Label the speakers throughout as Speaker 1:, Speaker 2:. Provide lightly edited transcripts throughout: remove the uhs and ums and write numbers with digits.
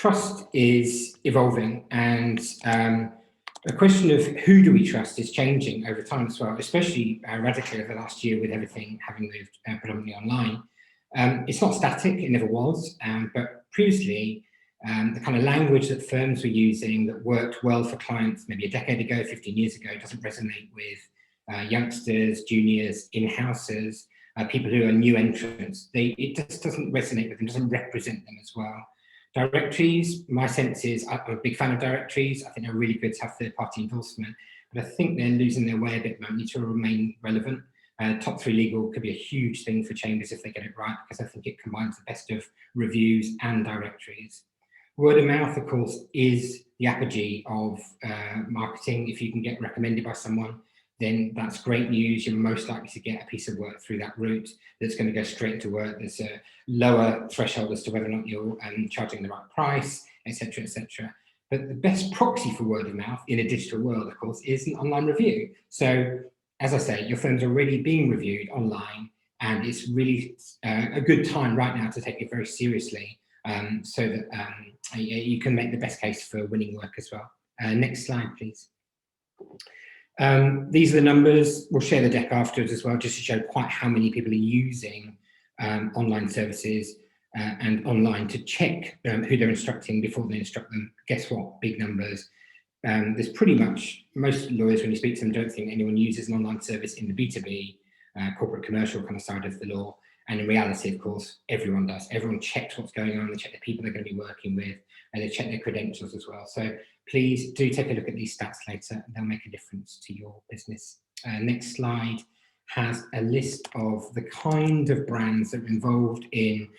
Speaker 1: trust is evolving, and the question of who do we trust is changing over time as well, especially radically over the last year with everything having moved predominantly online. It's not static, it never was, but previously the kind of language that firms were using that worked well for clients maybe a decade ago, 15 years ago, doesn't resonate with youngsters, juniors, in-housers, people who are new entrants. It just doesn't resonate with them, doesn't represent them as well. Directories, my sense is, I'm a big fan of directories. I think they're really good to have third-party endorsement, but I think they're losing their way a bit at the moment, need to remain relevant. Top 3 legal could be a huge thing for chambers if they get it right, because I think it combines the best of reviews and directories. Word of mouth, of course, is the apogee of marketing. If you can get recommended by someone, then that's great news. You're most likely to get a piece of work through that route that's going to go straight to work. There's a lower threshold as to whether or not you're charging the right price, etc., etc. But the best proxy for word of mouth in a digital world, of course, is an online review. So, as I say, your firm's already being reviewed online, and it's really a good time right now to take it very seriously, so that you can make the best case for winning work as well. Next slide, please. These are the numbers. We'll share the deck afterwards as well, just to show quite how many people are using online services and online to check who they're instructing before they instruct them. Guess what? Big numbers. There's pretty much, most lawyers, when you speak to them, don't think anyone uses an online service in the B2B, corporate commercial kind of side of the law. And in reality, of course, everyone does. Everyone checks what's going on, they check the people they're going to be working with, and they check their credentials as well. So please do take a look at these stats later, and they'll make a difference to your business. Next slide has a list of the kind of brands that are involved in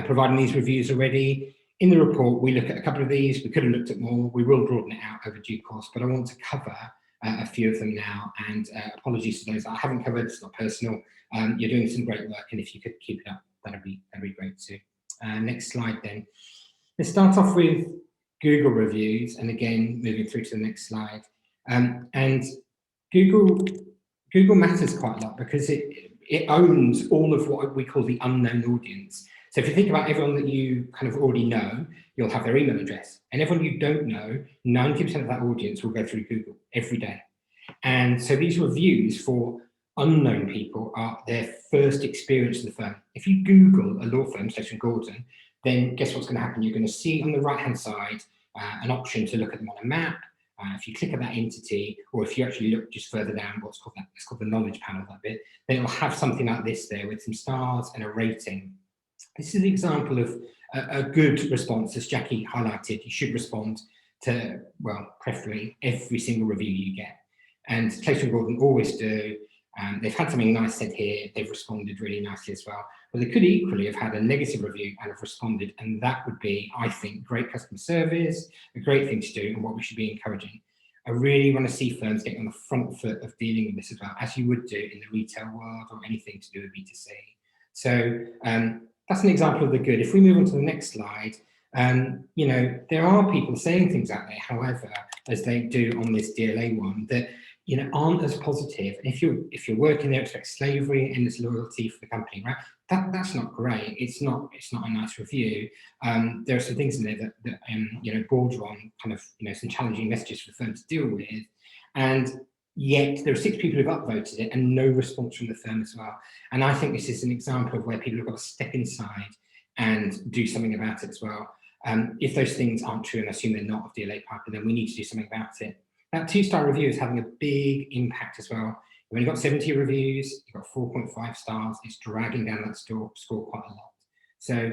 Speaker 1: providing these reviews already. In the report, we look at a couple of these. We could have looked at more. We will broaden it out over due course, but I want to cover a few of them now, and apologies to those that I haven't covered. It's not personal. You're doing some great work, and if you could keep it up, that'd be great too. Next slide then. Let's start off with Google reviews, and again, moving through to the next slide. And Google matters quite a lot because it owns all of what we call the unknown audience. So if you think about everyone that you kind of already know, you'll have their email address. And everyone you don't know, 90% of that audience will go through Google every day. And so these reviews for unknown people are their first experience of the firm. If you Google a law firm, Station Gordon, then guess what's going to happen? You're going to see on the right-hand side an option to look at them on a map. If you click on that entity, or if you actually look just further down, it's called the knowledge panel, that bit, then it'll have something like this there with some stars and a rating. This is an example of a good response, as Jackie highlighted. You should respond to, well, preferably every single review you get. And Clayton Gordon always do. They've had something nice said here. They've responded really nicely as well. But they could equally have had a negative review and have responded. And that would be, I think, great customer service, a great thing to do, and what we should be encouraging. I really want to see firms getting on the front foot of dealing with this as well, as you would do in the retail world or anything to do with B2C. So that's an example of the good. If we move on to the next slide, you know, there are people saying things out there, however, as they do on this DLA one, that, you know, aren't as positive. And if you're working there, expect slavery and this loyalty for the company, right? That's not great. It's not a nice review. There are some things in there that you know, border on kind of, you know, some challenging messages for the firm to deal with, and yet there are 6 people who've upvoted it and no response from the firm as well. And I think this is an example of where people have got to step inside and do something about it as well. If those things aren't true, and I assume they're not of DLA Piper, then we need to do something about it. That 2-star review is having a big impact as well. You've only got 70 reviews, you've got 4.5 stars, it's dragging down that score quite a lot. So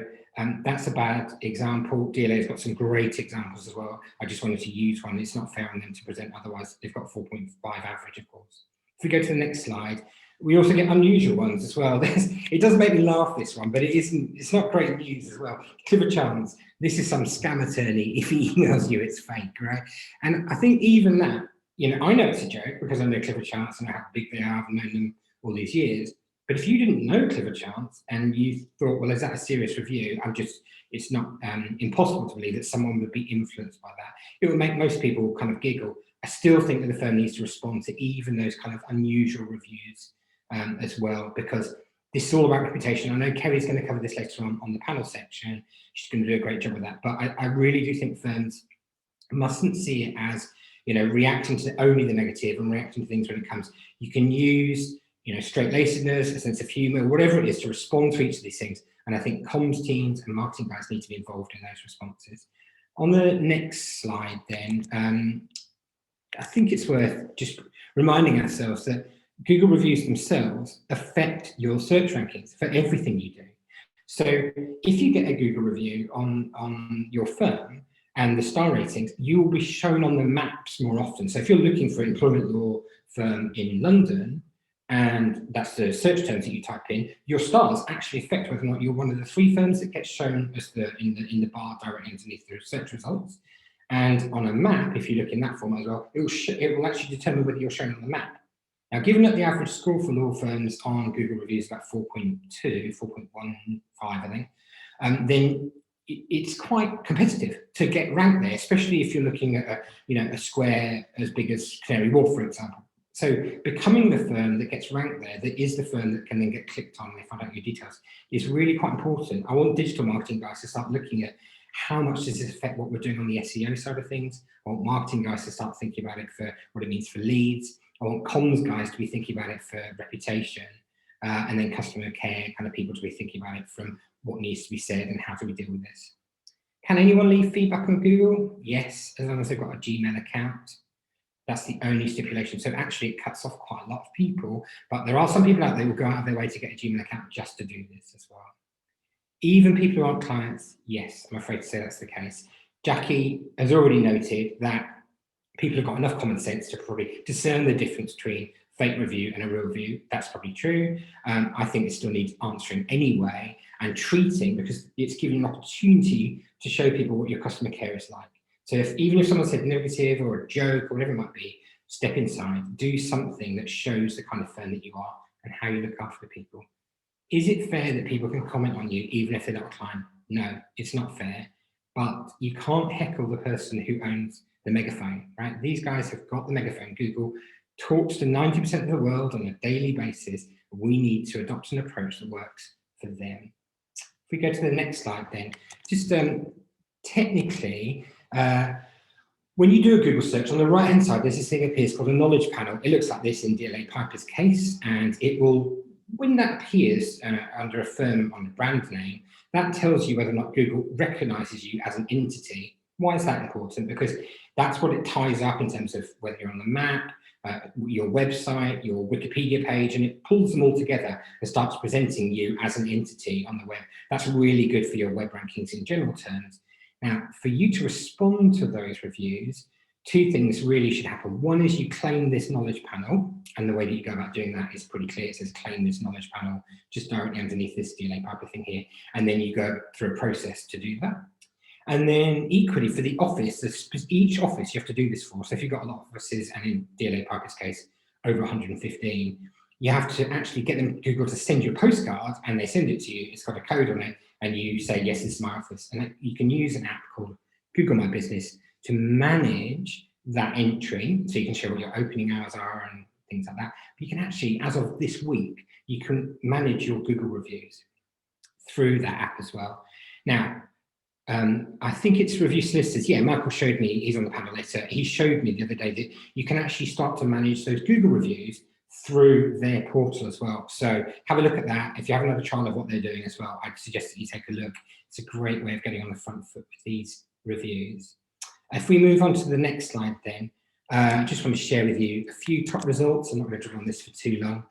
Speaker 1: that's a bad example. DLA's got some great examples as well. I just wanted to use one. It's not fair on them to present, otherwise they've got 4.5 average, of course. If we go to the next slide, we also get unusual ones as well. It does make me laugh, this one, but it's not great news as well. Clifford Chance, this is some scam attorney. If he emails you, it's fake, right? And I think even that, you know, I know it's a joke because I know Clifford Chance and how big they are. I've known them all these years. But if you didn't know Clifford Chance and you thought, well, is that a serious review? It's not impossible to believe that someone would be influenced by that. It would make most people kind of giggle. I still think that the firm needs to respond to even those kind of unusual reviews as well, because This is all about reputation. I know Kerry's going to cover this later on the panel section. She's going to do a great job with that. But I really do think firms mustn't see it as, you know, reacting to only the negative and reacting to things when it comes. You can use, you know, straight-lacedness, a sense of humor, whatever it is, to respond to each of these things. And I think comms teams and marketing guys need to be involved in those responses. On the next slide, then, I think it's worth just reminding ourselves that Google reviews themselves affect your search rankings for everything you do. So if you get a Google review on your firm and the star ratings, you will be shown on the maps more often. So if you're looking for an employment law firm in London, and that's the search terms that you type in, your stars actually affect whether or not you're one of the 3 firms that gets shown as in the bar directly underneath the search results. And on a map, if you look in that format as well, it will actually determine whether you're shown on the map. Now, given that the average score for law firms on Google reviews is about 4.2, 4.15, I think, then it's quite competitive to get ranked there, especially if you're looking at a square as big as Canary Wharf, for example. So becoming the firm that gets ranked there, that is the firm that can then get clicked on and they find out your details, is really quite important. I want digital marketing guys to start looking at how much does this affect what we're doing on the SEO side of things. I want marketing guys to start thinking about it for what it means for leads. I want comms guys to be thinking about it for reputation, and then customer care kind of people to be thinking about it from what needs to be said and how do we deal with this. Can anyone leave feedback on Google? Yes, as long as they've got a Gmail account. That's the only stipulation. So actually it cuts off quite a lot of people, but there are some people out there who will go out of their way to get a Gmail account just to do this as well. Even people who aren't clients, yes, I'm afraid to say that's the case. Jackie has already noted that people have got enough common sense to probably discern the difference between fake review and a real review. That's probably true. I think it still needs answering anyway and treating, because it's giving an opportunity to show people what your customer care is like. So even if someone said negative or a joke or whatever it might be, step inside, do something that shows the kind of firm that you are and how you look after people. Is it fair that people can comment on you even if they're not a client? No, it's not fair. But you can't heckle the person who owns the megaphone, right? These guys have got the megaphone. Google talks to 90% of the world on a daily basis. We need to adopt an approach that works for them. If we go to the next slide then, just technically, when you do a Google search, on the right-hand side, there's this thing appears called a knowledge panel. It looks like this in DLA Piper's case, and it will, when that appears under a firm on a brand name, that tells you whether or not Google recognizes you as an entity. Why is that important? Because that's what it ties up in terms of whether you're on the map, your website, your Wikipedia page, and it pulls them all together and starts presenting you as an entity on the web. That's really good for your web rankings in general terms. Now, for you to respond to those reviews, 2 things really should happen. One is you claim this knowledge panel, and the way that you go about doing that is pretty clear. It says claim this knowledge panel just directly underneath this DLA Piper thing here, and then you go through a process to do that. And then equally for the office, each office you have to do this for. So if you've got a lot of offices, and in DLA Piper's case, over 115, you have to actually get them, Google, to send you a postcard, and they send it to you. It's got a code on it, and you say, yes, this is my office. And you can use an app called Google My Business to manage that entry. So you can show what your opening hours are and things like that. But you can actually, as of this week, you can manage your Google reviews through that app as well. Now, I think it's review solicitors. Yeah, Michael showed me, he's on the panel later, he showed me the other day that you can actually start to manage those Google reviews through their portal as well. So have a look at that. If you haven't had a trial of what they're doing as well, I'd suggest that you take a look. It's a great way of getting on the front foot with these reviews. If we move on to the next slide then, I just want to share with you a few top results. I'm not going to dwell on this for too long.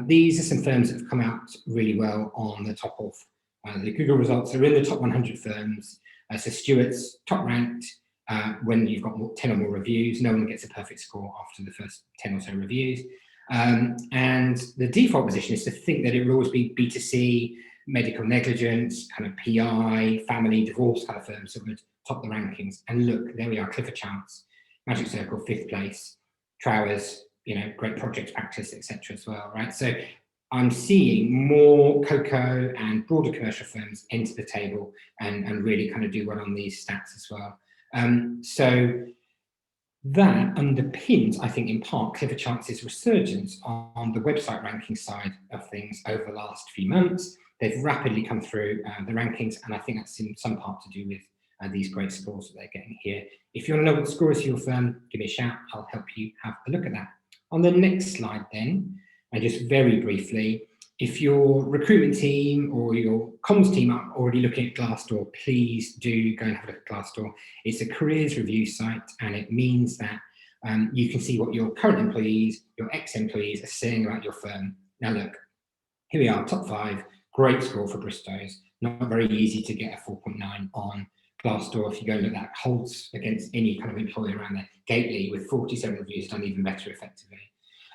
Speaker 1: These are some firms that have come out really well on the top of the Google results. They're in the top 100 firms. So Stewart's top ranked when you've got 10 or more reviews. No one gets a perfect score after the first 10 or so reviews. And the default position is to think that it will always be B2C, medical negligence, kind of PI, family, divorce kind of firms that would top the rankings. And look, there we are, Clifford Chance, Magic Circle, 5th place, Trowers, great project practice, etc. as well, right? So I'm seeing more Cocoa and broader commercial firms enter the table and really kind of do well on these stats as well. So That underpins, I think, in part, Clever Chance's resurgence on the website ranking side of things over the last few months. They've rapidly come through the rankings, and I think that's in some part to do with these great scores that they're getting here. If you want to know what the score is for your firm, give me a shout. I'll help you have a look at that. On the next slide then, and just very briefly, if your recruitment team or your comms team are already looking at Glassdoor, please do go and have a look at Glassdoor. It's a careers review site, and it means that you can see what your current employees, your ex-employees are saying about your firm. Now look, here we are, top 5, great score for Bristow's. Not very easy to get a 4.9 on Glassdoor. If you go look, that holds against any kind of employer around there. Gately, with 47 reviews, done even better effectively.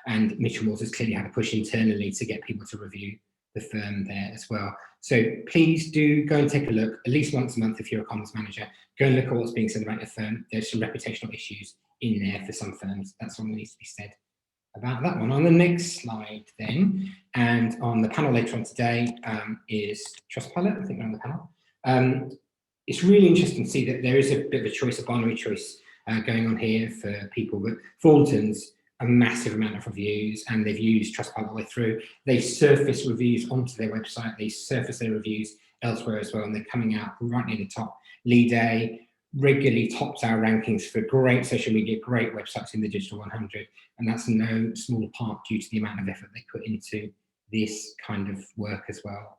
Speaker 1: And Mitchell Moores has clearly had a push internally to get people to review the firm there as well. So please do go and take a look, at least once a month if you're a comms manager. Go and look at what's being said about your firm. There's some reputational issues in there for some firms. That's all that needs to be said about that one. On the next slide then, and on the panel later on today, is Trustpilot. I think we're on the panel. It's really interesting to see that there is a bit of a choice, a binary choice going on here for people. But Thornton's a massive amount of reviews, and they've used Trustpilot all the way through. They surface reviews onto their website. They surface their reviews elsewhere as well, and they're coming out right near the top. Lead A regularly tops our rankings for great social media, great websites in the Digital 100, and that's no small part due to the amount of effort they put into this kind of work as well.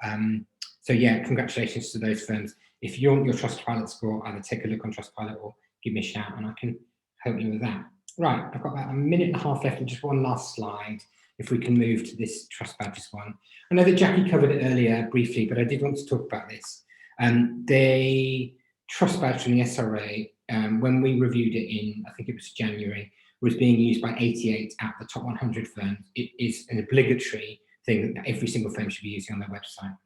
Speaker 1: So yeah, congratulations to those firms. If you want your Trustpilot score, either take a look on Trustpilot or give me a shout and I can help you with that. Right, I've got about a minute and a half left and just one last slide. If we can move to this Trust Badges one. I know that Jackie covered it earlier briefly, but I did want to talk about this. The Trust Badge from the SRA, when we reviewed it in, I think it was January, was being used by 88 out of the top 100 firms. It is an obligatory thing that every single firm should be using on their website.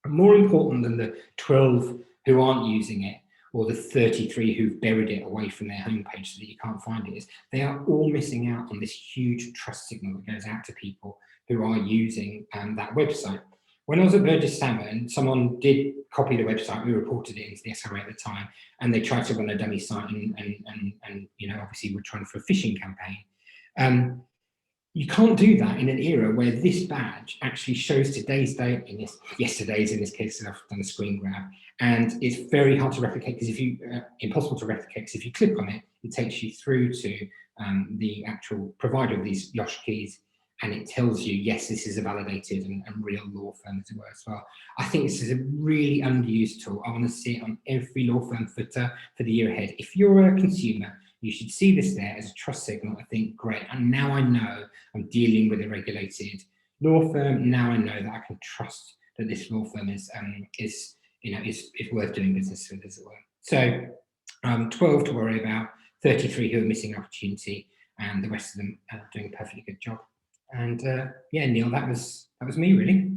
Speaker 1: And more important than the 12 who aren't using it, or the 33 who've buried it away from their homepage so that you can't find it, is they are all missing out on this huge trust signal that goes out to people who are using that website. When I was at Burgess Salmon, someone did copy the website. We reported it into the SRA at the time, and they tried to run a dummy site, and you know, obviously we're trying for a phishing campaign. You can't do that in an era where this badge actually shows today's date, yesterday's in this case, I've done a screen grab, and it's very hard to replicate because if you, impossible to replicate, because if you click on it, it takes you through to the actual provider of these Yosh keys, and it tells you, yes, this is a validated and real law firm as it were as well. I think this is a really underused tool. I want to see it on every law firm footer for the year ahead. If you're a consumer, you should see this there as a trust signal. I think, great, and now I know I'm dealing with a regulated law firm. Now I know that I can trust that this law firm is worth doing business with, as it were. So 12 to worry about, 33 who are missing opportunity, and the rest of them are doing a perfectly good job. And yeah, Neil, that was me really.